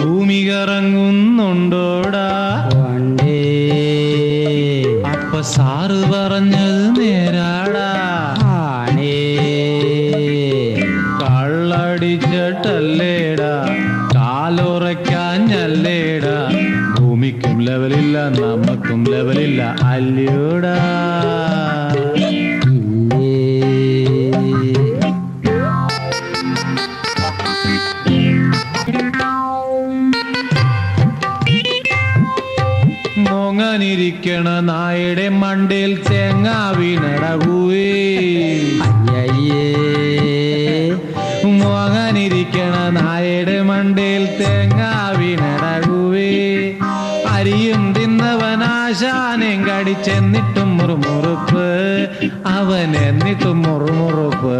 ഭൂമി കറങ്ങുന്നുണ്ടോടാ വണ്ടേ അപ്പ സാറ് പറഞ്ഞത് നേരാടാ ആണേ കള്ളടിച്ചിട്ടല്ലേടാ കാലുറയ്ക്കാഞ്ഞല്ലേടാ ഭൂമിക്കും ലെവലില്ല നമുക്കും ലെവലില്ല അല്ലയോടാ മോങ്ങനിരിക്കണ നായയുടെ മണ്ടയിൽ തേങ്ങ വീണടകൂവേ അയ്യയ്യേ മോങ്ങനിരിക്കണ നായയുടെ മണ്ടയിൽ തേങ്ങ വീണടകൂവേ അരിയും തിന്നവനാശാനം കടിച്ചെന്നിട്ടും മുറുമുറുപ്പ് അവൻ എന്നിട്ടും മുറുമുറുപ്പ്